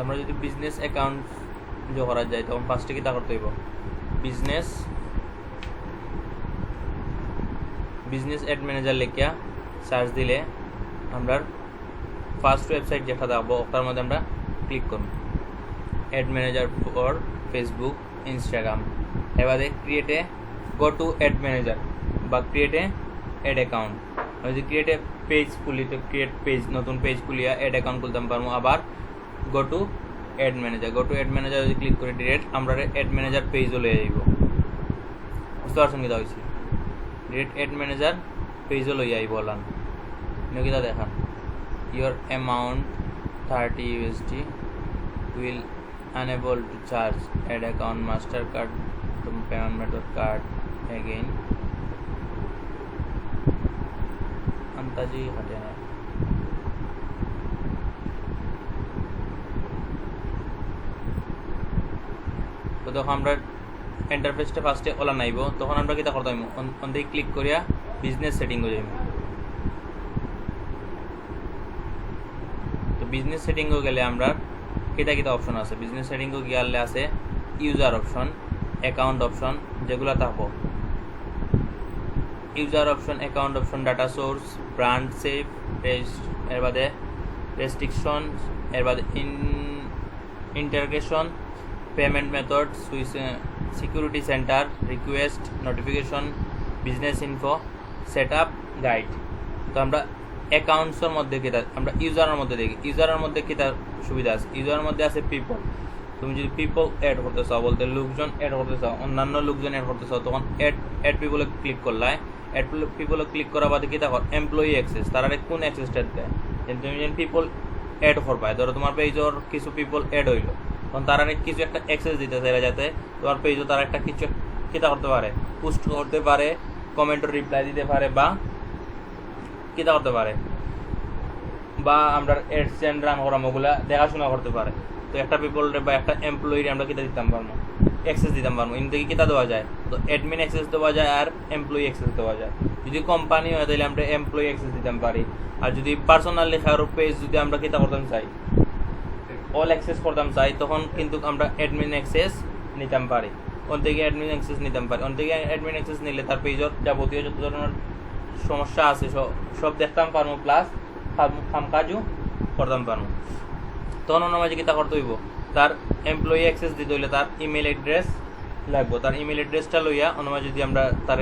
আমরা যদি business account যে করা যায় তখন ফার্স্টে কি তা করতে হইব বিজনেস অ্যাড ম্যানেজার লেখিয়া সার্চ দিলে আমরা ফার্স্ট ওয়েবসাইট যেটা দেখবো ওটার মধ্যে আমরা ক্লিক করব add manager for Facebook Instagram এবারে ক্রিয়েটে গো টু অ্যাড ম্যানেজার বা ক্রিয়েটে অ্যাড অ্যাকাউন্ট যদি ক্রিয়েট এ পেজ খুলি তো ক্রিয়েট পেজ নতুন পেজ খুলিয়া অ্যাড অ্যাকাউন্ট খুলতে পারবো আবার গো টু অ্যাড ম্যানেজার যদি ক্লিক করি ডিরেক্ট আমরা অ্যাড ম্যানেজার পেজও লয়ে যাইব বুঝতে পারছেন কিতা হয়েছে ডিরেক্ট অ্যাড ম্যানেজার পেজও লইয়া আইব বললাম কিতা দেখান your amount 30 USD will unable to charge add account mastercard to payment method card again Antaji हटे ना তো তখন আমরা ইন্টারফেসটা ফার্স্টে ওলা নাইব তখন আমরা কিতা করতে হইব অন দিয়ে ক্লিক করিয়া বিজনেস সেটিং হয়ে যাইব বিজনেস সেটিংও গেলে আমরা কিতা কিতা অপশন আছে বিজনেস সেটিংও গেলে আছে ইউজার অপশন অ্যাকাউন্ট অপশন যেগুলো থাকবো user option account option data source brand save এর বাদে রেস্ট্রিকশন এর বাদে integration payment method switch security centre request notification business info set up guide তো আমরা অ্যাকাউন্টসের মধ্যে কিতা আমরা ইউজারের মধ্যে দেখি ইউজারের মধ্যে কিতা সুবিধা আছে ইউজারের মধ্যে আছে পিপল তুমি যদি পিপল অ্যাড করতে চাও বলতে লোকজন অ্যাড করতে চাও অন্যান্য লোকজন অ্যাড করতে চাও তখন অ্যাড পিপলে ক্লিক করলাই অ্যাড পিপলে ক্লিক করার বাদে কিতা কর এমপ্লয়ি অ্যাক্সেস তারা কোন অ্যাক্সেসটা দেয় তুমি যেন পিপল অ্যাড করবা ধরো তোমার পেজর কিছু পিপল অ্যাড হইলো তখন তারা কিছু একটা অ্যাক্সেস দিতে চাইলে যাতে তোমার পেজও তারা একটা কিছু কিতা করতে পারে পোস্ট করতে পারে কমেন্ট রিপ্লাই দিতে পারে বা কিতা করতে পারে বা আমরা এডসেন্ড রান করাম ওগুলা দেখাশোনা করতে পারে তো একটা পিপলরে বা একটা এমপ্লয়ির আমরা কিতা দিতাম পারবো অ্যাক্সেস দিতাম পারবো ইন থেকে কিতা দেওয়া যায় তো অ্যাডমিন অ্যাক্সেস দেওয়া যায় আর এমপ্লয়ি অ্যাক্সেস দেওয়া যায় যদি কোম্পানি হয় তাহলে আমরা এমপ্লয়ি অ্যাক্সেস দিতাম পারি আর যদি পার্সোনালি কারো পেজ যদি আমরা কিতা করতাম চাই অল অ্যাক্সেস করতাম চাই তখন কিন্তু আমরা অ্যাডমিন অ্যাক্সেস নিতাম পারি ওন থেকে অ্যাডমিন অ্যাক্সেস নিতাম পারি ওন থেকে অ্যাডমিন অ্যাক্সেস নিলে তার পেজর যাবতীয় যত ধরনের সমস্যা আছে সব দেখতাম পারবো প্লাস কাম কাজও করতাম পারবো তখন ওনার মাঝে কিতা করতে হইব তার এমপ্লয়ি অ্যাক্সেস দিতে হইলে তার ইমেল অ্যাড্রেস লাগবো তার ইমেল অ্যাড্রেসটা লইয়া ওনার মাঝে যদি আমরা তার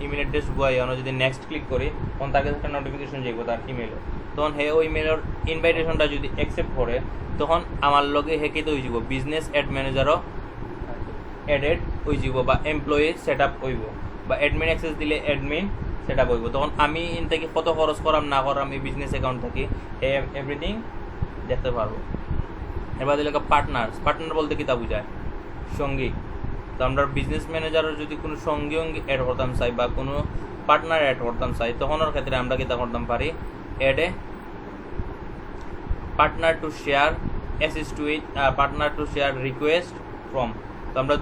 ইমেল অ্যাড্রেস বইয়া আমরা যদি নেক্সট ক্লিক করি তখন তার কাছে একটা নোটিফিকেশন যাইব তার ইমেলে তখন হে ওই ইমেলের ইনভাইটেশনটা যদি অ্যাকসেপ্ট করে তখন আমার লগে হে কিতে হয়ে যাব বিজনেস অ্যাড ম্যানেজারও অ্যাডেড হয়ে যাব বা এমপ্লয়ি সেট আপ হইব বা অ্যাডমিন অ্যাক্সেস দিলে অ্যাডমিন সেটা বলবো তখন আমি ইন থেকে কত খরচ করাম না করাম এই বিজনেস অ্যাকাউন্ট থেকে এভরিথিং দেখতে পারবো এবার দিলে পার্টনার বলতে কি তা বুঝায় সঙ্গী তো আমরা বিজনেস ম্যানেজারের যদি কোনো সঙ্গী অ্যাড করতাম চাই বা কোনো পার্টনার অ্যাড করতাম চাই তখন ওর ক্ষেত্রে আমরা কিতা করতাম পারি add a partner to share assets to it partner to share request from তো আমরা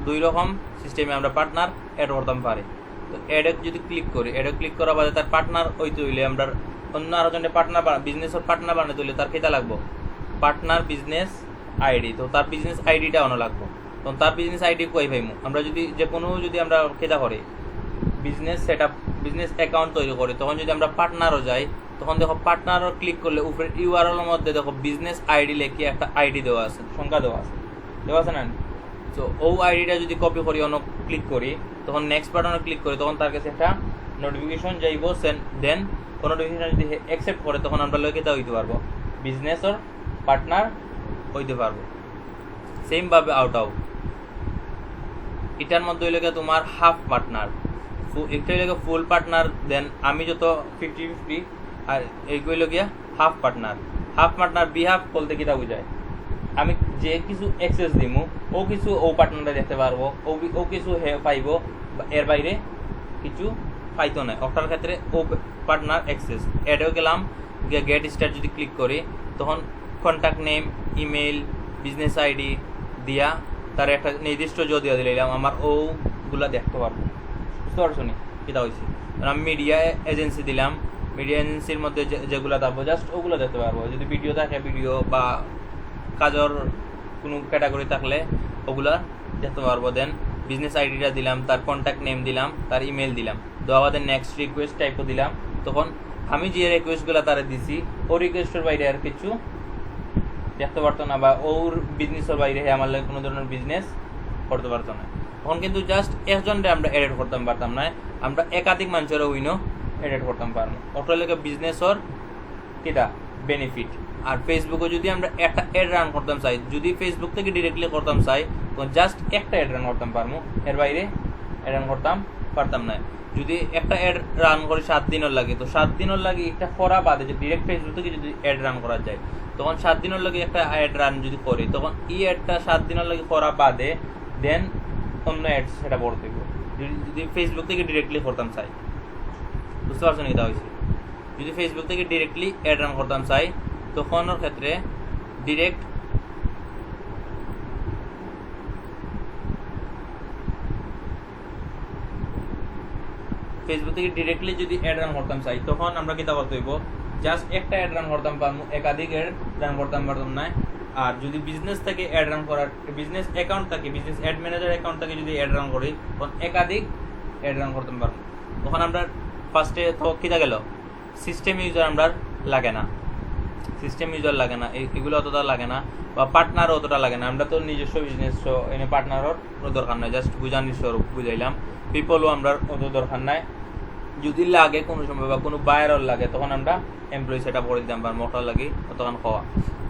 দুই রকম সিস্টেমে আমরা পার্টনার অ্যাড করতাম পারি তো অ্যাডে যদি ক্লিক করি অ্যাডে ক্লিক করার বাদে তার পার্টনার হইতে হইলে আমরা অন্য আরো জনের পার্টনার বিজনেসের পার্টনার বানাতে হইলে তার কেটা লাগবো পার্টনার বিজনেস আইডি তো তার বিজনেস আইডিটা অন্য লাগবো তখন তার বিজনেস আইডি কই পাইমু আমরা যদি যে কোনো যদি আমরা কেটা করি business set up business account তৈরি করি তখন যদি আমরা পার্টনারও যাই তখন দেখো পার্টনারও ক্লিক করলে উপরে ইউআরএল এর মধ্যে দেখো বিজনেস আইডি লেখে একটা আইডি দেওয়া আছে সংখ্যা দেওয়া আছে না তো ও আইডিটা যদি কপি করি অন্য ক্লিক করি তখন নেক্সট বাটনে ক্লিক করি তখন তার কাছে একটা নোটিফিকেশন যাইব দেন কোনো নোটিফিকেশন যদি অ্যাকসেপ্ট করে তখন আমরা লোকে তা হইতে পারবো বিজনেসর পার্টনার হইতে পারবো সেমভাবে আউট এটার মধ্যে হইলে তোমার হাফ পার্টনার একটা হইলে ফুল পার্টনার দেন আমি যত 50-50 আর এইগুলো গিয়া হাফ পার্টনার বিহাফ বলতে কিটা বুঝায় আমি যে কিছু অ্যাক্সেস দিমু ও কিছু ও পার্টনারে দেখতে পারবো ও কিছু পাইব এর বাইরে কিছু পাইতো না ওটার ক্ষেত্রে ও পার্টনার অ্যাক্সেস অ্যাডও গেলাম গেট স্টার্ট যদি ক্লিক করি তখন contact name email business ID দিয়া তার একটা নির্দিষ্ট যদি দিলাম আমার ওগুলা দেখতে পারবো বুঝতে পারছো নি কিটা হয়েছে আমি মিডিয়া এজেন্সি দিলাম মিডিয়া এজেন্সির মধ্যে যেগুলো থাকবো জাস্ট ওগুলো দেখতে পারবো যদি ভিডিও থাকে ভিডিও বা কাজের কোনো ক্যাটাগরি থাকলে ওগুলা দেখতে পারবো। দেন বিজনেস আইডিটা দিলাম, তার কন্ট্যাক্ট নেম দিলাম, তার ইমেল দিলাম, দেওয়া বাদে নেক্সট রিকোয়েস্ট টাইপও দিলাম। তখন আমি যে রিকোয়েস্টগুলো তারা দিছি ও রিকোয়েস্টের বাইরে আর কিছু দেখতে পারতো না, বা ওর বিজনেসের বাইরে আমার লাগে কোনো ধরনের বিজনেস করতে পারতো না। তখন কিন্তু জাস্ট একজনকে আমরা এডিট করতাম পারতাম না, আমরা একাধিক মানুষেরও উইনও এডিট করতাম পারবো। ওটা লাগে বিজনেসর কিটা বেনিফিট। আর ফেসবুকে যদি আমরা একটা অ্যাড রান করতাম চাই, যদি ফেসবুক থেকে ডিরেক্টলি করতাম চাই, তখন জাস্ট একটা অ্যাড রান করতাম পারবো, এর বাইরে অ্যাড রান করতাম পারতাম না। যদি একটা অ্যাড রান করে 7 দিনের লাগে, তো 7 দিনের লাগে একটা করা বাদে যে ডিরেক্ট ফেসবুক থেকে যদি অ্যাড রান করা যায়, তখন 7 দিনের লাগে একটা অ্যাড রান যদি করি, তখন এই অ্যাডটা 7 দিনের লাগে করা বাদে দেন অন্য অ্যাড সেটা বড় দেব, যদি ফেসবুক থেকে ডিরেক্টলি করতাম চাই। বুঝতে পারছেন এটা হয়েছে? যদি ফেসবুক থেকে ডিরেক্টলি অ্যাড রান করতাম চাই, তখন ওর ক্ষেত্রে ডিরেক্ট ফেসবুক থেকে ডিরেক্টলি যদি অ্যাড রান করতাম চাই, তখন আমরা কিতা করতে হইব, জাস্ট একটা অ্যাড রান করতাম পারবো, একাধিক অ্যাড রান করতাম পারতাম না। আর যদি বিজনেস থেকে অ্যাড রান করার বিজনেস অ্যাকাউন্ট থাকে, বিজনেস অ্যাড ম্যানেজার অ্যাকাউন্ট থেকে যদি অ্যাড রান করি, তখন একাধিক অ্যাড রান করতাম পারবো। তখন আমরা ফার্স্টে তো কিতা গেল, সিস্টেম ইউজার আমরা লাগে না, সিস্টেম ইউজার লাগে না, এগুলো অতটা লাগে না, বা পার্টনারও অতটা লাগে না। আমরা তো নিজস্ব বিজনেস, এনে পার্টনারও দরকার নাই, জাস্ট বুঝানির স্বরূপ বুঝাইলাম। পিপলও আমরা অত দরকার নাই। যদি লাগে কোনো সময় বা কোনো বায়ারও লাগে, তখন আমরা এমপ্লয়ি সেট আপ করে দিতাম বা মোটর লাগি তখন খাওয়া।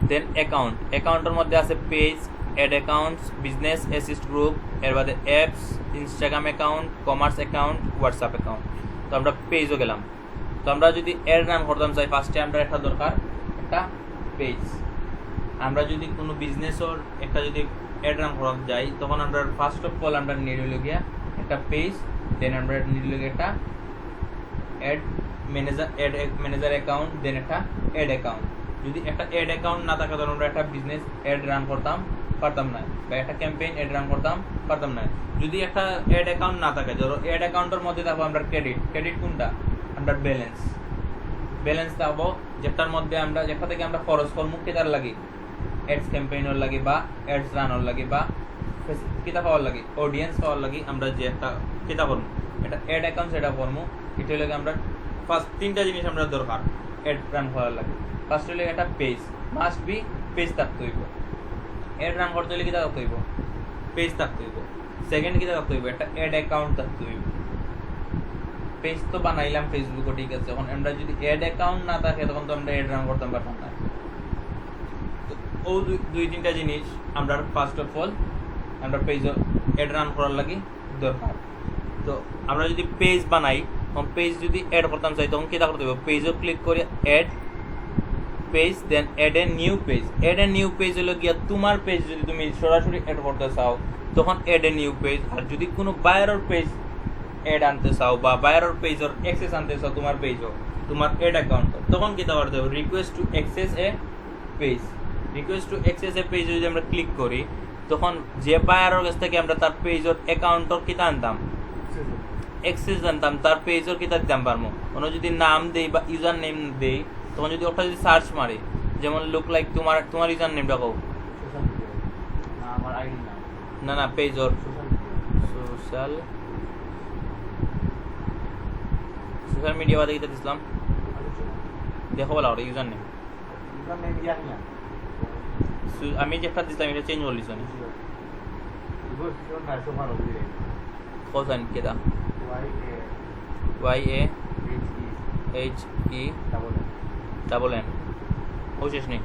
দেন অ্যাকাউন্ট, অ্যাকাউন্টের মধ্যে আছে page, ad accounts, business asset group, এর বাদে apps, Instagram account, commerce account, WhatsApp account. তো আমরা পেজও গেলাম। তো আমরা যদি অ্যাড রান করতাম চাই, ফার্স্টে আমরা একটা দরকার একটা পেজ। আমরা যদি কোনো বিজনেসর একটা যদি অ্যাড রান করা যাই, তখন আমরা ফার্স্ট অফ অল আমরা নিয়ে হলো গিয়া একটা পেজ, দেন আমরা নিয়ে হলো গিয়া একটা অ্যাড ম্যানেজার অ্যাকাউন্ট, দেন একটা অ্যাড অ্যাকাউন্ট। যদি একটা অ্যাড অ্যাকাউন্ট না থাকে, তখন আমরা একটা বিজনেস অ্যাড রান করতাম পারতাম না, বা একটা ক্যাম্পেইন অ্যাড রান করতাম পারতাম না। যদি একটা অ্যাড অ্যাকাউন্ট না থাকে, ধরো অ্যাড অ্যাকাউন্টের মধ্যে থাকবো আমরা ক্রেডিট কোনটা, আমরা ব্যালেন্স থাকবো, যেটার মধ্যে আমরা যেটা থেকে আমরা খরচ করবো কেটার লাগে, অ্যাডস ক্যাম্পেইনের লাগে, বা অ্যাডস রানোর লাগে, বা কিতা পাওয়ার লাগে, অডিয়েন্স পাওয়ার লাগে, আমরা যে একটা কিতা করবো, এটা অ্যাড অ্যাকাউন্ট সেটা করবো। এটা লাগে আমরা ফার্স্ট 3টা জিনিস আমরা দরকার অ্যাড রান করার লাগে। ফার্স্ট হলে একটা পেজ, মাস্ট বি পেজ থাকতে হইব। অ্যাড রান করতে হলে কিতা থাকতে হইব, পেজ থাকতে হইব। সেকেন্ড কিতা থাকতে হইব, একটা অ্যাড অ্যাকাউন্ট থাকতে হইব। পেজ তো বানাইলাম ফেসবুকে, ঠিক আছে, এখন আমরা যদি অ্যাড অ্যাকাউন্ট না থাকে, তখন তো আমরা অ্যাড রান করতাম পারতাম না। ও 2-3টা জিনিস আমরা ফার্স্ট অফ অল আমরা পেজ অ্যাড রান করার লাগি দরকার। তো আমরা যদি পেজ বানাই, তখন পেজ যদি অ্যাড করতাম চাই, তখন কিতা করতে হবে, পেজও ক্লিক করে add page, then add a new page. Add a new page হলো গিয়া তোমার পেজ যদি তুমি সরাসরি অ্যাড করতে চাও, তখন অ্যাড এ নিউ পেজ। আর যদি কোনো বায়ারের পেজ অ্যাড আনতে চাও, বা বায়ারের পেজের অ্যাক্সেস আনতে চাও তোমার পেজও, তোমার অ্যাড অ্যাকাউন্ট, তখন কিতা করতে হবে, request to access A page. Request to access A page যদি আমরা ক্লিক করি, তখন যে বায়ারের কাছ থেকে আমরা তার পেজের অ্যাকাউন্টর কিতা আনতাম, অ্যাক্সেস জানতাম, তার পেজের কিতা দিতাম পারবো। কোনো যদি নাম দেই বা ইউজার নেম দেই, তখন যদি ওটা যদি সার্চ মারি, যেমন লুক লাইক তোমার ইউজার নেমটা কও, আমার আইডি না পেজর সোশ্যাল মিডিয়া বাদে কিতা দিছিলাম দেখো বলা, ওটা ইউজার নেম আমি যেটা দিছিলাম এটা চেঞ্জ করলিস নি কোথায় কেটা YAHE ও শেষ নেই,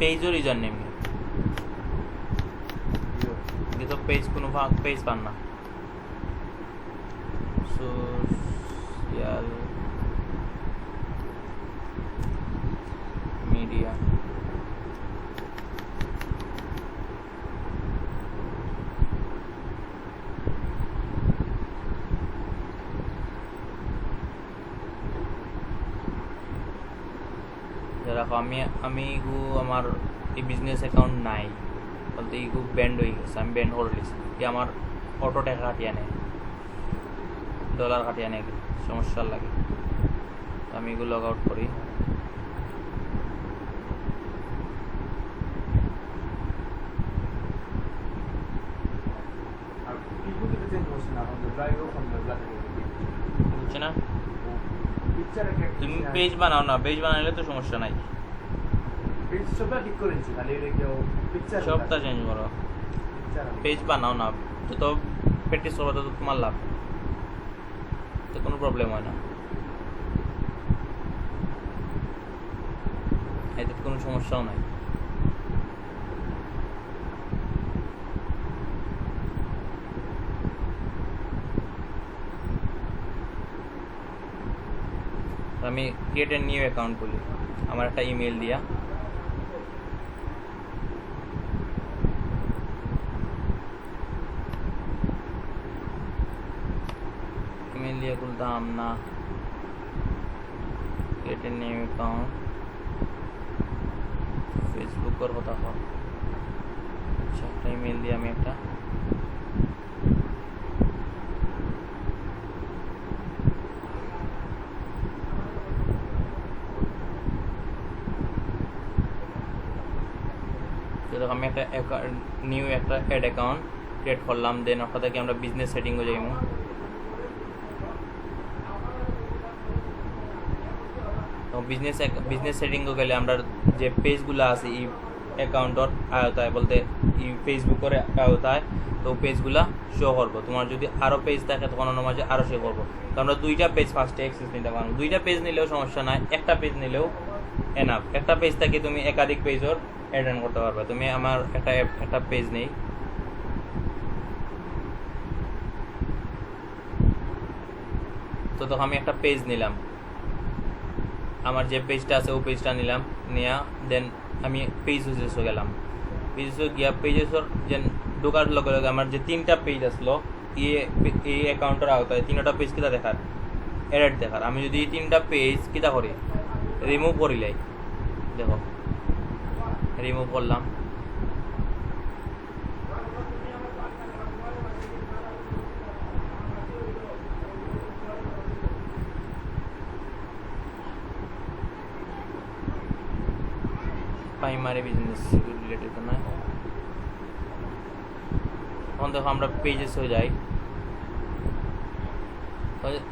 পেজর ইউজার নেম তো পেজ কোনো পেজ পান না। সোশ্যাল মিডিয়া দেখো আমি ইগু আমার এই বিজনেস অ্যাকাউন্ট নাই বলতে ইগু ব্যান্ড হয়ে গেছে, আমি ব্যান্ড করে দিয়েছি, কি আমার অটো টাকা কাটিয়ে নেয়, ডলার কাটিয়ে নেয়, সমস্যা লাগে। আমি এগুলো লগ আউট করি, from the drive or from the gallery. বুঝছো না Picture একটা তুমি পেজ বানাও না, পেজ বানাইলে তো সমস্যা নাই, পেজ সবটা ঠিক করে নিচ্ছি, খালি এটা কেউ পিকচার সবটা চেঞ্জ করো, পেজ বানাও না, যত প্র্যাকটিস করবে তত তোমার লাভ, তো কোনো প্রবলেম হয় না, এতে কোনো সমস্যাও নাই। আমি ক্রিয়েট এ নিউ অ্যাকাউন্ট খুলি, আমার একটা ইমেল দিয়া, ইমেল দিয়ে খুলতাম না, ক্রিয়েট এ নিউ অ্যাকাউন্ট, ফেসবুকের কথা হোক, আচ্ছা একটা ইমেল দিয়ে আমি একটা আমি একটা নিউ একটা অ্যাড অ্যাকাউন্ট ক্রিয়েট করলাম, দেন ওটা থেকে আমরা বিজনেস সেটিংয়ে যাইব, তো বিজনেস সেটিংয়ে গেলে আমরা যে পেজগুলো আছে এই অ্যাকাউন্টর আয়তায় বলতে এই ফেসবুকের আয়তায়, তো পেজগুলা শো করবো, তোমার যদি আরও পেজ থাকে তখন অন্য মাঝে আরও শো করবো, তো আমরা দুইটা পেজ ফার্স্টে অ্যাক্সেস নিতে পারবো, দুইটা পেজ নিলেও সমস্যা নাই, একটা পেজ নিলেও এনাফ, একটা পেজ থেকে তুমি একাধিক পেজর অ্যাড অন করতে পারবে। তুমি আমার একটা পেজ নেই, তো তখন আমি একটা পেজ নিলাম, আমার যে পেজটা আছে ওই পেজটা নিলাম, নিয়ে দেন আমি পেজ ইউজেসও গেলাম, পেজ গিয়া পেজেসর যে ঢোকার লগে লগে আমার যে তিনটা পেজ আসলো এই অ্যাকাউন্টের আওতায়, তিনটা পেজ কিতা দেখার এড দেখার, আমি যদি এই তিনটা পেজ কিতা করি রিমুভ করিলাই, দেখো রিমুভ করলাম, প্রাইমারি বিজনেস রিলেটেড না, তখন দেখো আমরা পেজেস হয়ে যাই,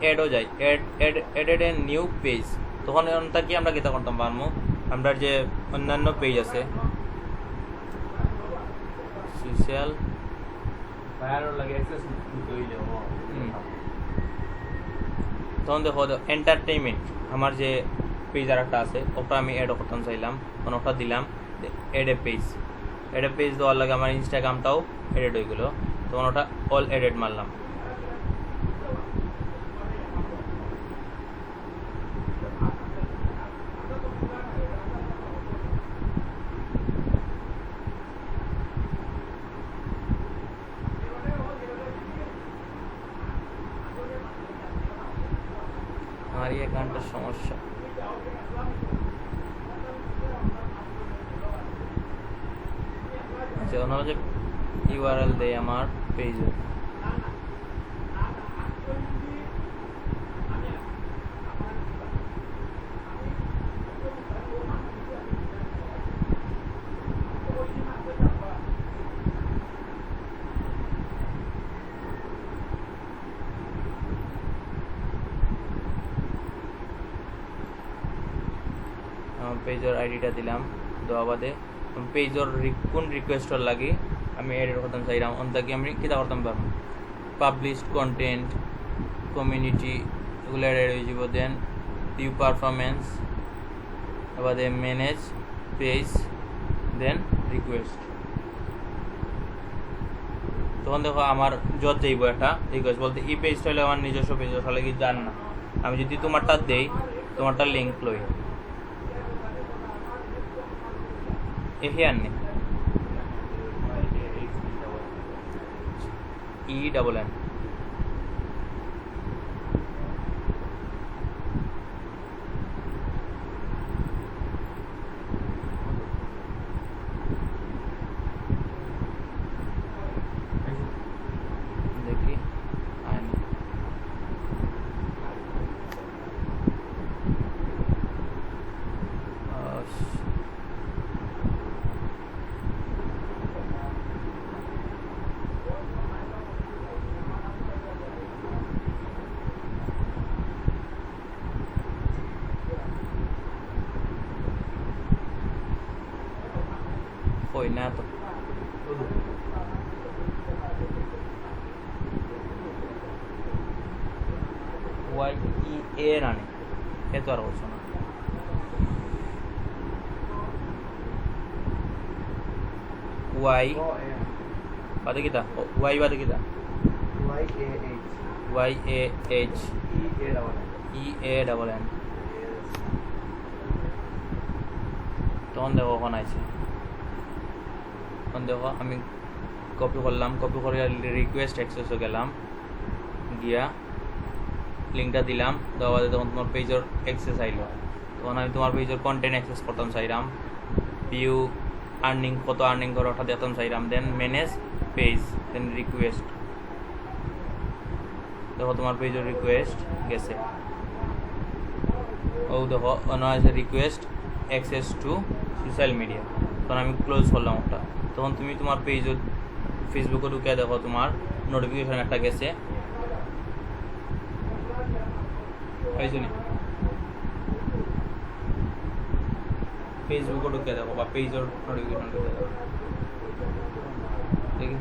অ্যাডও যাই, অ্যাডেড এ নিউ পেজ, তখন ওটা কি আমরা কিতা করতাম পারবো, আমরা যে অন্যান্য পেজ আছে সোশ্যাল বাইরের লাগে অ্যাক্সেস নিতে হইলে তখন দেখো এন্টারটেইনমেন্ট আমার যে পেজ আর একটা আছে ওটা আমি অ্যাড করতাম চাইলাম, তখন ওটা দিলাম অ্যাড এ পেজ দেওয়ার লাগে আমার ইনস্টাগ্রামটাও এডেড হয়ে গেলো, তখন ওটা অল এডেড মারলাম, আমার এই অ্যাকাউন্টের সমস্যা, আচ্ছা ওনারা যে ইউআরএল দেয় আমার পেজে, পেজর আইডিটা দিলাম, দেওয়া বাদে পেজর কোন রিকোয়েস্টর লাগে আমি এড করতাম চাইলাম, অন্তাকে আমি কিতা করতাম পারবো পাবলিশড কন্টেন্ট কমিউনিটি এগুলো অ্যাড হয়ে যাব, দেন ভিউ পারফরমেন্স, এবারে ম্যানেজ পেজ, দেন রিকোয়েস্ট, তখন দেখো আমার যত যাইব একটা রিকোয়েস্ট বলতে এই পেজটা হলে আমার নিজস্ব পেজ, তাহলে কি জান না, আমি যদি তোমারটা দেই তোমারটা লিঙ্ক লই এহিয়ার নেই ENN দেখি কই না তো ওয়াই ই এ রানে এত আর বলছো না ওয়াই O A বাদে কিতা ওয়াই বাদে কিতা Y A H Y A H E A double N. E A double N Yes. তখন দেখো ওখানে আছে তখন দেখো আমি কপি করলাম কপি করে রিকোয়েস্ট অ্যাক্সেসে গেলাম গিয়া লিঙ্কটা দিলাম দেওয়া বাদে তখন তোমার পেজের অ্যাক্সেস আইলো তখন আমি তোমার পেজের কন্টেন্ট অ্যাক্সেস করতাম চাইলাম ভিউ আর্নিং কত আর্নিং করো ওটা দেখতাম চাইলাম দেন ম্যানেজ পেজ দেন রিকোয়েস্ট দেখো তোমার পেজের রিকোয়েস্ট গেছে ও দেখো অন্য আছে request access two social media তখন আমি ক্লোজ করলাম ওটা তখন তুমি তোমার পেজে ফেসবুকে ঢুকে দেখো তোমার নোটিফিকেশন একটা গেছে এই জন্য ফেসবুকে ঢুকে দেখো বা পেজের নোটিফিকেশন ঢুকে দেখো দেখি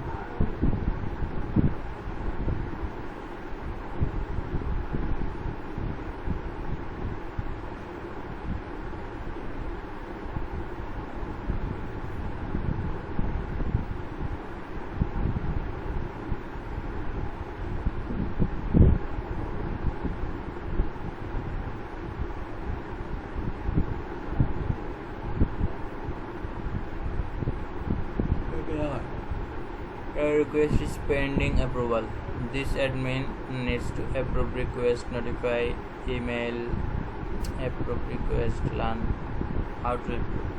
Your request is pending approval. This admin needs to approve request, notify, email, approve request, learn how to approve.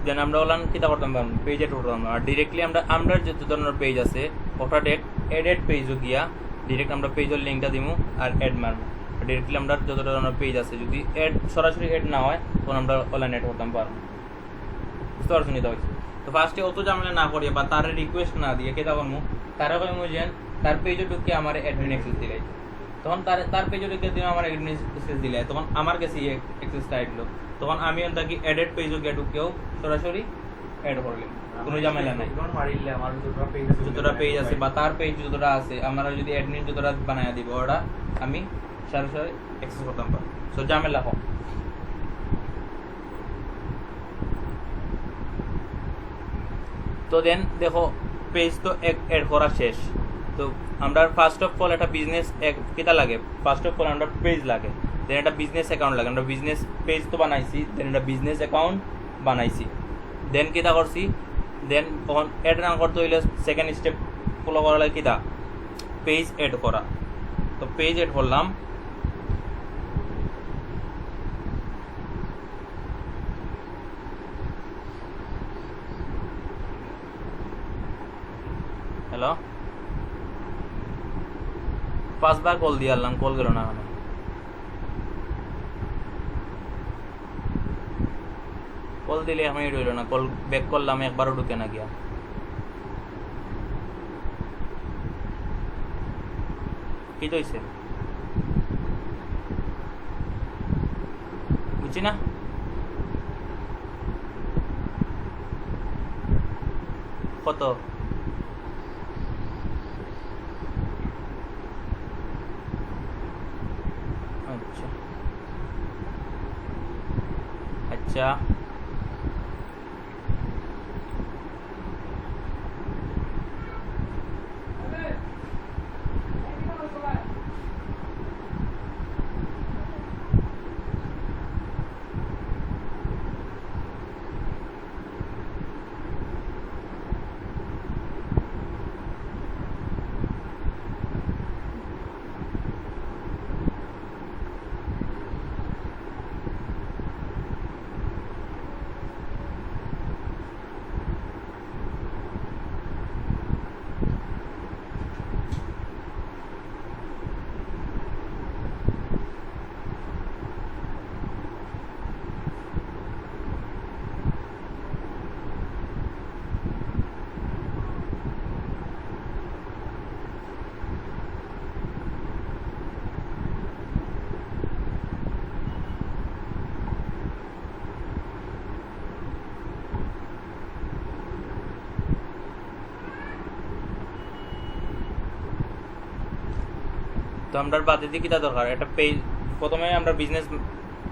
দেন আমরা ওলান কিতা করতাম পারবো পেজে ঢুকতাম আর ডিরেক্টলি আমরা যত ধরনের পেজ আছে ওটা এডেড পেজও গিয়া ডিরেক্ট আমরা পেজের লিঙ্কটা দিমু আর অ্যাড মারবো ডিরেক্টলি আমরা যত ধরনের পেজ আছে যদি অ্যাড সরাসরি অ্যাড না হয় তখন আমরা অনলাইন অ্যাড করতাম পারবো বুঝতে পারছো নিতে হয়েছে তো ফার্স্টে অত ঝামেলা না করিয়ে বা তার রিকোয়েস্ট না দিয়ে কেতা করবো তারা কইমু যে তার পেজে ঢুকে আমার অ্যাডমিন অ্যাক্সেস দিলাই তখন তার পেজে ঢুকে দিন আমার অ্যাডমিন অ্যাক্সেস দিলাই তখন আমার কাছে অ্যাক্সেসটা আসলো তখন আমি থাকি এডেড পেজও গিয়ে ঢুকেও সরাসরি অ্যাড করলাম, কোনো ঝামেলা নাই। এখন মারিলে আমার যতটা পেজ আছে যতটা পেজ আছে বা তার পেজ যতটা আছে আমরা যদি অ্যাডমিন যতটা বানায় দিব ওটা আমি সাথে সাথে অ্যাক্সেস করতাম পারি, সো ঝামেলা কম। তো দেন দেখো পেজ তো অ্যাড করা শেষ। তো আমরা ফার্স্ট অফ অল একটা বিজনেস কিতা লাগে, ফার্স্ট অফ অল আমরা পেজ লাগে, দেন একটা বিজনেস অ্যাকাউন্ট লাগে। আমরা বিজনেস পেজ তো বানাইছি, দেন একটা বিজনেস অ্যাকাউন্ট বানাইছি, দেন কিতা করছি, দেন তখন অ্যাড রান করতে হইলে সেকেন্ড স্টেপ ফলো করা লাগে কিতা, পেজ অ্যাড করা। তো পেজ অ্যাড করলাম, হ্যালো 5 বার কল দিয়ে আনলাম, কল গেল না কেন? কল দিলে এখন রইল না, কল ব্যাক করলাম একবারও ঢুকে না গিয়া। কি তো হইছে বুঝছি না। কত আচ্ছা আচ্ছা তো আমরা বাদে দিয়ে কিতা দরকার, একটা পেজ প্রথমে আমরা বিজনেস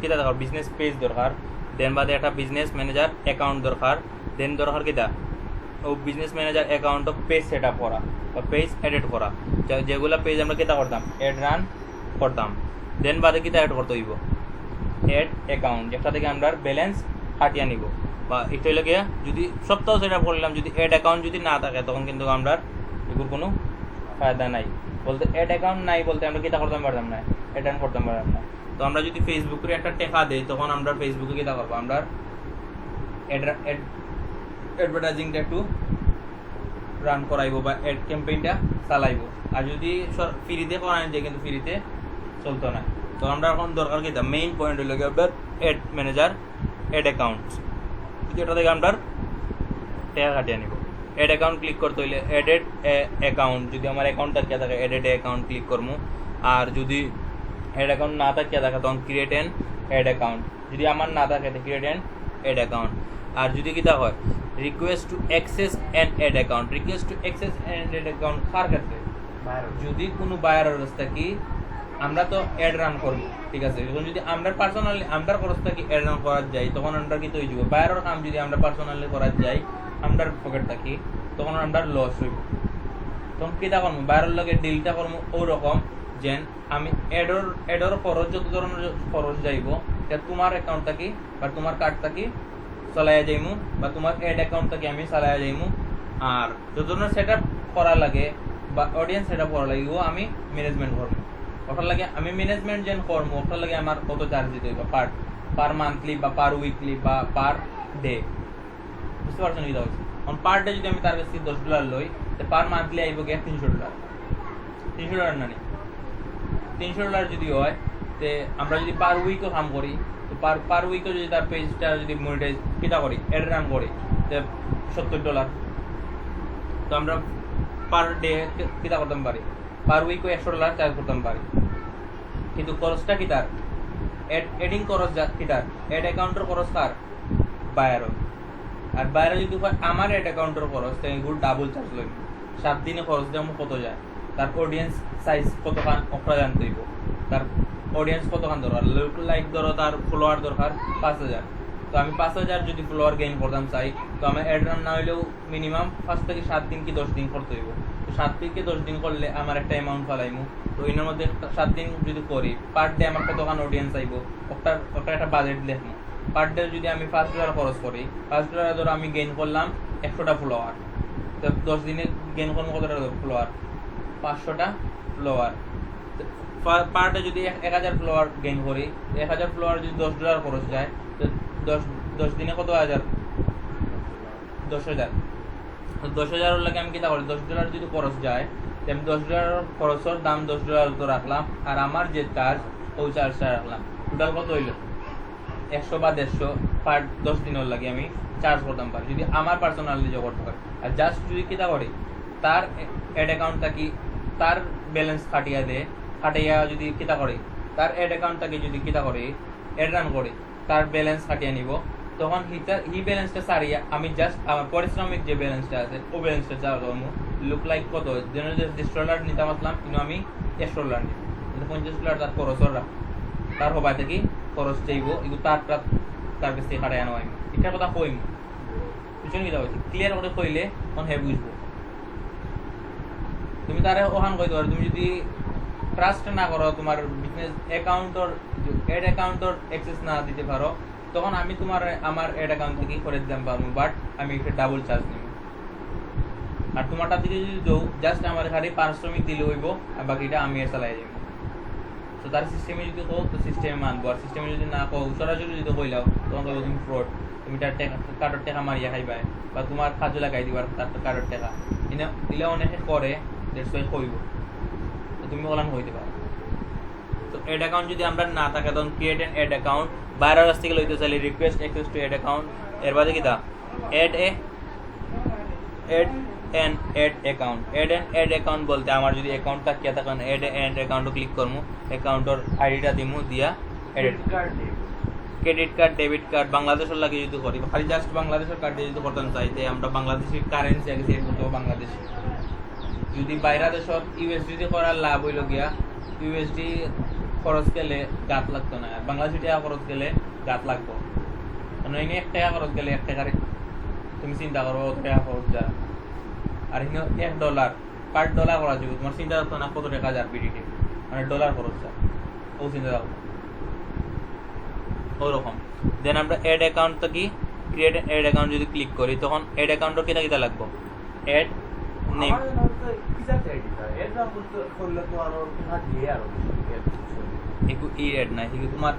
কিতা দরকার, বিজনেস পেজ দরকার, দেন বাদে একটা বিজনেস ম্যানেজার অ্যাকাউন্ট দরকার, দেন দরকার কিতা ও business manager account page set up করা বা পেজ এডিট করা, যেগুলো পেজ আমরা কিতা করতাম অ্যাড রান করতাম। দেন বাদে কিতা অ্যাড করতে হইব অ্যাড অ্যাকাউন্ট, যেটা থেকে আমরা ব্যালেন্স কাটিয়ে নিব। বা এটা হইলে গিয়া যদি সপ্তাহ সেট আপ করলাম, যদি অ্যাড অ্যাকাউন্ট যদি না থাকে তখন কিন্তু আমরা এগুলোর কোনো ফায়দা নাই। বলতে অ্যাড অ্যাকাউন্ট নাই বলতে আমরা কিতা করতাম পারতাম না, অ্যাড রান করতাম পারতাম না। তো আমরা যদি ফেসবুকের একটা টেকা দেই তখন আমরা ফেসবুকে কিতা করবো, আমরা অ্যাডভার্টাইজিংটা একটু রান করাইবো বা অ্যাড ক্যাম্পেইনটা চালাইবো। আর যদি ফ্রিতে করানো যায় কিন্তু ফ্রিতে চলতো না। তো আমরা এখন দরকার কিতা মেইন পয়েন্ট হইল আপনার অ্যাড ম্যানেজার অ্যাড অ্যাকাউন্ট, যেটা থেকে আমরা টাকা কাটিয়ে নিব। অ্যাড অ্যাকাউন্ট ক্লিক করতে হইলে অ্যাডেড অ্যাকাউন্ট, যদি আমার অ্যাকাউন্ট থাকিয়া থাকে অ্যাডেড অ্যাকাউন্ট ক্লিক করবো। আর যদি অ্যাড অ্যাকাউন্ট না থাকিয়া থাকে তখন ক্রিয়েট অ্যান অ্যাড অ্যাকাউন্ট, যদি আমার না থাকে ক্রিয়েট অ্যান অ্যাড অ্যাকাউন্ট। আর যদি কিতা হয় request to access an ad account, request to access an ad account কার ক্ষেত্রে, যদি কোনো বায়ার অবস্থা কি আমরা তো অ্যাড রান করবো, ঠিক আছে। এখন যদি আমরা পার্সোনালি আমরা খরচ থাকি অ্যাড রান করা যায় তখন আমরা কি তৈরি হইব, বায়ারের কাম যদি আমরা পার্সোনালি করা যাই আমরা পকেট থাকি তখন আমরা লস হইব। তখন কিতা করবো বায়ারের লগে ডিলটা করবো ওরকম যেন আমি অ্যাডর খরচ যত ধরনের খরচ যাইব এটা তোমার অ্যাকাউন্ট থাকি বা তোমার কার্ড থাকি চালাইয়া যাইমু বা তোমার অ্যাড অ্যাকাউন্ট থাকি আমি চালাইয়া যাইমু। আর যত ধরনের সেট আপ করা লাগে বা অডিয়েন্স সেট আপ করা লাগে ও আমি ম্যানেজমেন্ট করবো। ওটার লাগে আমি ম্যানেজমেন্ট যেন করবো ওটার লাগে আমার কত চার্জ দিতে হইব, পার মান্থলি বা পার উইকলি বা পার ডে, বুঝতে পারছেন কি হচ্ছে। এখন পার ডে যদি আমি তার কাছে $10 লই তো পার মান্থলি আইব গিয়ে $300, $300 না নি $300 যদি হয় তে আমরা যদি পার উইকও কাম করি তো পার উইকও যদি তার পেজটা যদি মনিটাইজ কিটা করি অ্যাড রান করি তো $70। তো আমরা পার ডে কিটা করতে পারি, পার উইকও $100 চার্জ করতে পারি। কিন্তু খরচটা কি তার এডিং খরচ কিটার অ্যাড অ্যাকাউন্টের খরচ কার বায়ারও। আর বাইরে যদি হয় আমার অ্যাড অ্যাকাউন্টের খরচ তাই এগুলো ডাবল চার্জ লইব 7 দিনে খরচ দেবো কত যায় তার অডিয়েন্স সাইজ কতখান ওটা জানতে হইব তার অডিয়েন্স কতখান দরকার লাইক ধরো তার ফলোয়ার দরকার 5000 তো আমি 5000 যদি ফলোয়ার গেইন করতাম চাই তো আমার অ্যাড রান না হইলেও মিনিমাম 5 থেকে 7 দিন কি 10 দিন করতে হইব তো 7 থেকে 10 দিন করলে আমার একটা অ্যামাউন্ট ফলাইমু তো এর মধ্যে 7 দিন যদি করি পার ডে আমার কতখান অডিয়েন্স আইব ওটা একটা বাজেট দেখবো পার ডে যদি আমি $5 খরচ করি $5 ধরো আমি গেইন করলাম 100টা ফলোয়ার তো 10 দিনে গেইন করবো কতটা ফলোয়ার 500টা ফলোয়ার পার ডে যদি 1000 ফলোয়ার গেইন করি 1000 ফলোয়ার যদি $10 খরচ যায় তো 10 দিনে কত হাজার 10,000 তো 10,000 লাগে আমি কিটা করি $10 যদি খরচ যায় তো আমি $10 খরচের দাম $10 তো রাখলাম আর আমার যে কাজ ওই চার্জটা রাখলাম টোটাল কত হইল 100 বা 150 পার 10 দিনের লাগে আমি চার্জ করতাম পারি যদি আমার পার্সোনাল নিজে করতে পারি আর জাস্ট যদি কিটা করি তার অ্যাড অ্যাকাউন্টটা কি তার ব্যালেন্স খাটিয়া যদি কিটা করি তার অ্যাড অ্যাকাউন্টটাকে যদি কিটা করি অ্যাড রান করি তার ব্যালেন্স খাটিয়ে নিব তখন হি ব্যালেন্সটা সারিয়া আমি জাস্ট আমার পারিশ্রমিক যে ব্যালেন্সটা আছে ও ব্যালেন্সটা চার্জ করবো লুক লাইক কত যেন $10 নিতাম আসলাম কিন্তু আমি $100 নিব কিন্তু $50 তার খরচর রাখ তার হবাই থেকে খরচ চাইব এগুলো তার কাছ থেকে খাটাই আনো আমি এটার কথা কইম পিছনে কি যাবো ক্লিয়ার করে কইলে তখন হে বুঝবো তুমি তারে ওখান কইতে পারো তুমি যদি ট্রাস্ট না করো তোমার বিজনেস অ্যাকাউন্টর অ্যাড অ্যাকাউন্টর অ্যাক্সেস না দিতে পারো তখন আমি তোমার আমার অ্যাড অ্যাকাউন্ট থেকে করে দিতে পারবো বাট আমি একটা ডাবল চার্জ নিব আর তোমারটা দিকে যদি দেও জাস্ট আমার খালি পারিশ্রমিক দিলে হইব আর বাকিটা আমি চালাই যাবো তো তার সিস্টেমে যদি কো তো সিস্টেমে মানবো আর সিস্টেমে যদি না কো সরাসরি যদি কইলাও তখন কইবো তুমি ফ্রড তুমি তার কার্ডের টাকা মারিয়া খাইবাই বা তোমার কাজে লাগাই দিবার তার কার্ডের টাকা এনে দিলে অনেকে করে দ্যাটস ওয়াই কইব তো তুমি ওলান হইতে পারো তো অ্যাড অ্যাকাউন্ট যদি আমরা না থাকে তখন ক্রিয়েট এন অ্যাড অ্যাকাউন্ট বাইরের কাছ থেকে লইতে চাইলে request access to ad account এর বাদে কি দা অ্যাড এন অ্যাড অ্যাকাউন্ট বলতে আমার যদি অ্যাকাউন্টটা কে তখন অ্যাড অ্যাকাউন্টও ক্লিক করবো অ্যাকাউন্টের আইডিটা দিমু দিয়া ক্রেডিট কার্ড ডেবিট কার্ড বাংলাদেশের লাগে যদি করি খালি জাস্ট বাংলাদেশের কার্ড দিয়ে যদি করতাম চাইতে আমরা বাংলাদেশি কারেন্সি আগে সেট করতে বাংলাদেশি যদি বাইরা দেশের ইউএসডি করার লাভ হইল গিয়া ইউএসডি খরচ গেলে গাত লাগতো না আর বাংলাদেশি টাকা খরচ গেলে গাত লাগতো কারণ এনে 1 টাকা খরচ গেলে 1 টাকার তুমি চিন্তা করবো টাকা খরচ যা আর এখানে $1 পার ডলার করা যাবে তোমার চিন্তা করতো না কত টাকা যার পিডিটি মানে ডলার খরচ যা ও চিন্তা করবো ওরকম দেন আমরা অ্যাড অ্যাকাউন্ট থেকে ক্রিয়েট অ্যাড অ্যাকাউন্ট যদি ক্লিক করি তখন অ্যাড অ্যাকাউন্টও কিনা কিনা লাগবো অ্যাড নেম একটু ই অ্যাড নাই কিন্তু তোমার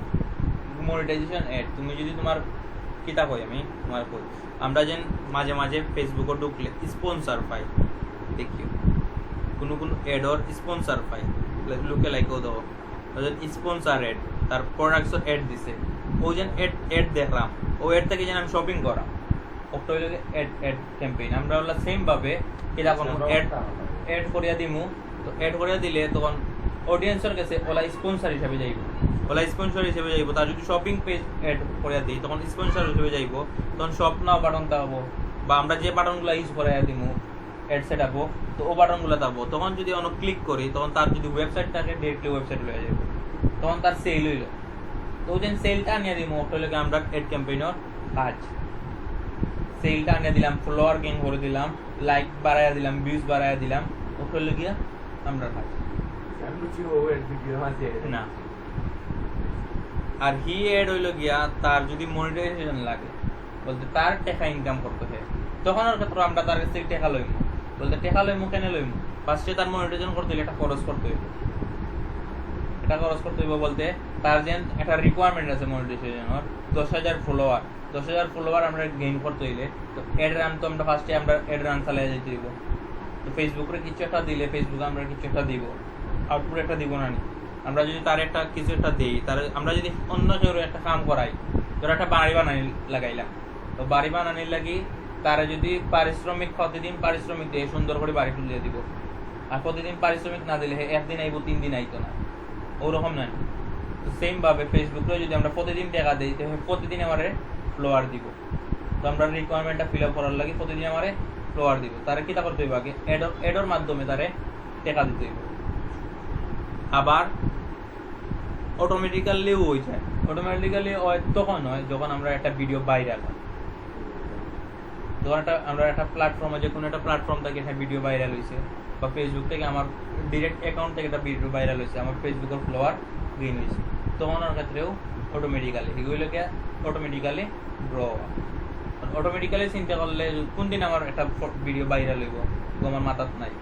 মনিটাইজেশন অ্যাড তুমি যদি তোমার কিতা কই আমি তোমার কই আমরা যেন মাঝে মাঝে ফেসবুকে ঢুকলে স্পন্সর পাই দেখিও কোনো অ্যাডর স্পন্সর পাই লোকে লাইকও দাও স্পন্সর অ্যাড তার প্রোডাক্টস অ্যাড দিছে ও যেন অ্যাড দেখলাম ও অ্যাড থেকে যেন আমি শপিং করা ওটা হইল অ্যাড ক্যাম্পেইন আমরা হলো সেম ভাবে কিলা কোনো অ্যাড করিয়া দিমু তো অ্যাড করিয়া দিলে তখন অডিয়েন্সের কাছে ওলা স্পন্সর হিসেবে যাইব তার যদি শপিং পেজ অ্যাড করিয়া দিই তখন স্পন্সর হিসেবে যাইব তখন শপ নাও বাটনটা পাবো বা আমরা যে বাটনগুলো ইউজ করাইয়া দিমু অ্যাড সেট আপো তো ও বাটনগুলো পাবো তখন যদি অন্য ক্লিক করি তখন তার যদি ওয়েবসাইট থাকে ডিরেক্টলি ওয়েবসাইট লয়ে যাবে তখন তার সেল হইল তো ওই সেলটা আনিয়ে দিমু ওটা লাগে আমরা অ্যাড ক্যাম্পেইনের কাজ সেলটা আনিয়ে দিলাম ফলোয়ার গেইন করে দিলাম লাইক বাড়াইয়া দিলাম ভিউজ বাড়াইয়া দিলাম ওটা লাগিয়া আমরা কাজ না আর হি এড হইল গিয়া তার যদি মনিটাইজেশন লাগে বলতে তার টাকা ইনকাম করতে হয় তখন ওর ক্ষেত্রে আমরা তার কাছ থেকে টাকা লইমু বলতে টাকা লইমু কেন লইমু ফার্স্টে তার মনিটাইজেশন করতে হলে একটা খরচ করতে হইব বলতে তার যেন একটা রিকোয়ারমেন্ট আছে মনিটাইজেশনের 10,000 ফলোয়ার আমরা গেইন করতে হইলে তো অ্যাড রান তো আমরা ফার্স্টে আমরা অ্যাড রান চালিয়ে যেতে হইব তো ফেসবুকে কিছু একটা দিলে ফেসবুকে আমরা কিছু একটা দিব আউটপুট একটা দিব না আমরা যদি তার একটা কিছু একটা দিই তার আমরা যদি অন্য কেউ একটা কাম করাই ধর একটা বাড়ি বানানি লাগাইলাম তো বাড়ি বানানির লাগি তারা যদি প্রতিদিন পারিশ্রমিক দিয়ে সুন্দর করে বাড়ি তুলিয়ে দিব আর প্রতিদিন পারিশ্রমিক না দিলে একদিন আইব 3 দিন আইতো না ওরকম নয় তো সেম ভাবে ফেসবুকে যদি আমরা প্রতিদিন টাকা দিই তাহলে প্রতিদিন আমারে ফলোয়ার দিব তো আমরা রিকোয়ারমেন্টটা ফিল আপ করার লাগে প্রতিদিন আমারে ফ্লোয়ার দিব, তারে কিতা করতে হইব আগে এডর মাধ্যমে তারে টাকা দিতে হইব। আবার অটোমেটিক্যালিও হয়ে যায়, অটোমেটিক্যালি তখন হয় যখন আমরা একটা ভিডিও ভাইরাল হয়, যখন আমরা একটা প্ল্যাটফর্মে, যে কোনো একটা প্ল্যাটফর্ম থেকে একটা ভিডিও ভাইরাল হয়েছে, বা ফেসবুক থেকে আমার ডিরেক্ট অ্যাকাউন্ট থেকে একটা ভিডিও ভাইরাল হয়েছে, আমার ফেসবুকের ফলোয়ার গেইন হয়েছে, তখন ওর ক্ষেত্রেও অটোমেটিক্যালি এগুলোকে অটোমেটিক্যালি গ্রো হওয়া। অটোমেটিক্যালি চিন্তা করলে কোন দিন আমার একটা ভিডিও ভাইরাল হইব আমার মাথাত নাই।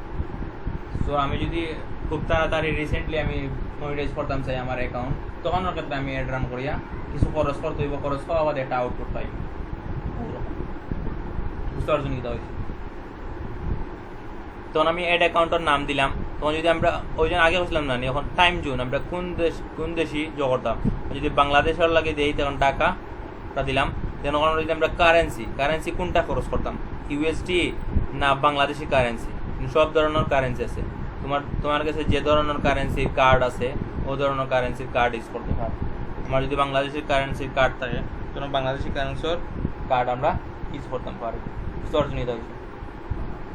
সো আমি যদি খুব তাড়াতাড়ি রিসেন্টলি আমি মনিটাইজ করতাম চাই আমার অ্যাকাউন্ট, তখন ওর ক্ষেত্রে আমি অ্যাড রান করিয়া কিছু খরচ করতে হইব, খরচ পাওয়া বাদে একটা আউটপুট পাইব। বুঝতে পারছেন কি হয়েছে? তখন আমি অ্যাড অ্যাকাউন্টের নাম দিলাম। তখন যদি আমরা ওই জন্য আগে বুঝলাম না, এখন টাইম জোন আমরা কোন দেশি জো করতাম, যদি বাংলাদেশের লাগে দিই তখন টাকাটা দিলাম। দেন ওখানে যদি আমরা কারেন্সি কোনটা খরচ করতাম, ইউএসডি না বাংলাদেশি কারেন্সি, সব ধরনের কারেন্সি আছে। তোমার কাছে যে ধরনের কারেন্সির কার্ড আছে ও ধরনের কারেন্সির কার্ড ইউজ করতে পারো। আমার যদি বাংলাদেশের কারেন্সির কার্ড থাকে তখন বাংলাদেশি কারেন্সির কার্ড আমরা ইউজ করতাম পারি। অর্জনিত হয়েছে।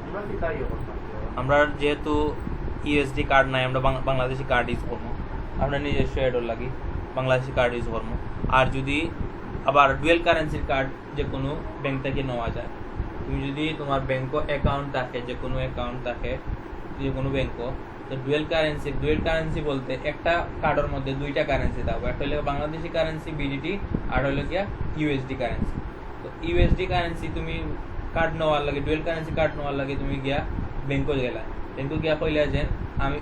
আমরা কি তাই করতাম? আমরা যেহেতু ইউএসডি কার্ড নাই, আমরা বাংলাদেশি কার্ড ইউজ করবো। আমরা নিজস্ব এডর লাগি বাংলাদেশি কার্ড ইউজ করবো। আর যদি আবার ডুয়েল কারেন্সির কার্ড যে কোনো ব্যাংক থেকে নেওয়া যায়, তুমি যদি তোমার ব্যাংক অ্যাকাউন্ট থাকে, যে কোনো অ্যাকাউন্ট থাকে যে কোনো ব্যাংক, তো ডুয়েল কারেন্সি বলতে একটা কার্ডের মধ্যে দুইটা কারেন্সি থাকবে, একটা হলো বাংলাদেশি কারেন্সি বিডিটি, আর হলো গিয়া ইউএসডি কারেন্সি। তো ইউএসডি কারেন্সি তুমি কার্ড নেওয়ার লাগে, ডুয়েল কারেন্সি কার্ড নেওয়ার লাগে তুমি গিয়া ব্যাংকে গেলা, ব্যাংকে গিয়া কইলা যে আমি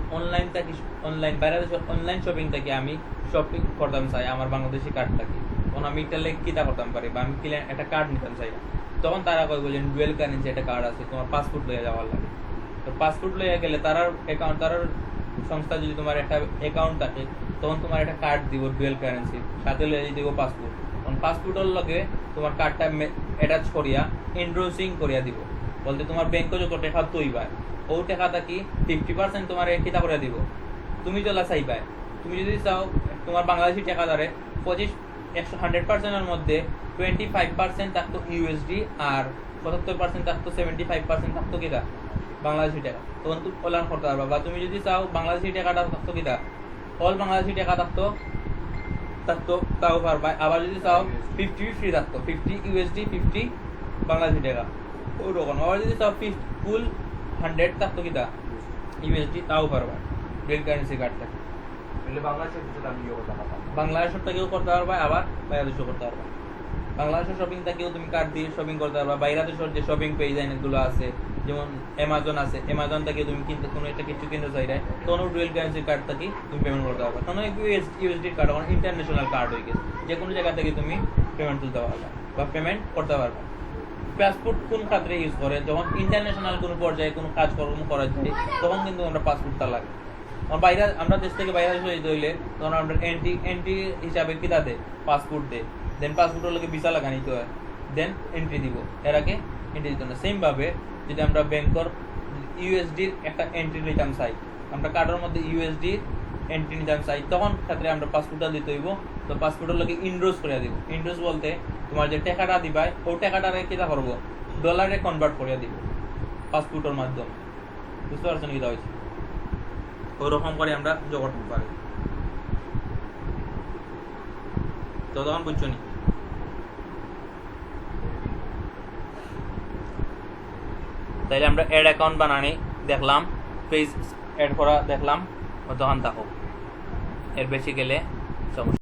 অনলাইন শপিং থেকে আমি শপিং করতাম চাই আমার বাংলাদেশি কার্ড থাকে, তখন আমি এটা লেগে কিতা করতাম পারি, বা আমি একটা কার্ড নিতাম চাই, তখন তারা কইব যে ডুয়েল কারেন্সি একটা কার্ড আছে, তোমার পাসপোর্ট লইয়া যাওয়ার লাগে। তো পাসপোর্ট লইয়া গেলে তারার সংস্থা যদি তোমার একটা অ্যাকাউন্ট থাকে, তখন তোমার একটা কার্ড দিব ডুয়েল কারেন্সি, সাথে লইয়া দিব পাসপোর্ট। তখন পাসপোর্টের লগে তোমার কার্ডটা অ্যাটাচ করিয়া এনডোর্সিং করিয়া দিব, বলতে তোমার ব্যাংকে যত টাকা তৈবা ও টাকাটা কি 50% তোমার কিতা করে দিব, তুমি চলা চাইবা। তুমি যদি চাও তোমার বাংলাদেশি টাকা ধরে 100% মধ্যে 25% থাকতো ইউএসডি, আর 75% থাকতো 75% থাকতো কিতা বাংলাদেশি টাকা, তখন তুমি অনলাইন করতে পারবা। বা তুমি যদি চাও বাংলাদেশি টাকাটা থাকতো কিতা অল বাংলাদেশি টাকা থাকতো তাও পারবা। আবার যদি চাও 50-50 থাকতো, 50 ইউএসডি 50 বাংলাদেশি টাকা ওরকম। আবার যদি চাও ফুল 100 থাকতো কিতা ইউএসডি, তাও পারবা ডুয়েল কারেন্সি কার্ড থাকে। বাংলাদেশের কিছু আমি করতে পারতাম, বাংলাদেশের থেকেও করতে পারবা, আবার বাংলাদেশও করতে পারবা। বাংলাদেশের শপিং থেকেও তুমি কার্ড দিয়ে শপিং করতে পারবা। বাইরে দেশের যে শপিং পেজ গুলো আছে, যেমন অ্যামাজন আছে, অ্যামাজন থেকে তুমি কিনতে কোনো একটা কিছু কিনতে চাইলে তখন ডুয়েল কারেন্সি কার্ড থেকে তুমি পেমেন্ট করতে পারবা। তখন ইউএসডি কার্ড এখন ইন্টারন্যাশনাল কার্ড হয়ে গেছে, যে কোনো জায়গা থেকে তুমি পেমেন্ট তুলতে পারবা বা পেমেন্ট করতে পারবা। পাসপোর্ট কোন ক্ষেত্রে ইউজ করে, যখন ইন্টারন্যাশনাল কোনো পর্যায়ে কোনো কাজকর্ম করা যায়, তখন কিন্তু আমরা পাসপোর্টটা লাগে। বাইরে আমরা দেশ থেকে বাইরে যেতে হইলে তখন আমরা এন্ট্রি হিসাবে কিতা দেয়, পাসপোর্ট দেয়, দেন পাসপোর্টের লোকে ভিসা লাগা নিতে হয়, দেন এন্ট্রি দিব। এর আগে এন্ট্রি দিত না। সেমভাবে যদি আমরা ব্যাংকর ইউএসডির একটা এন্ট্রি নিতাম চাই, আমরা কার্ডের মধ্যে ইউএসডির এন্ট্রি নিতাম চাই, তখন ক্ষেত্রে আমরা পাসপোর্টটা দিতে হইব। তো পাসপোর্টের লোকে ইনডোজ করে দিব। ইনডোজ বলতে তোমার যে টাকাটা দিবাই ও টাকাটারে কিতা করবো, ডলারে কনভার্ট করে দিব পাসপোর্টের মাধ্যমে। বুঝতে পারছেন কিতা হয়েছে? ওরকম করে আমরা জোগাড় করতে পারি। তো তখন বুঝছো নি? তাইলে আমরা অ্যাড অ্যাকাউন্ট বানানি দেখলাম, পেজ অ্যাড করা দেখলাম, তখন থাকো। এর বেশি গেলে সমস্যা।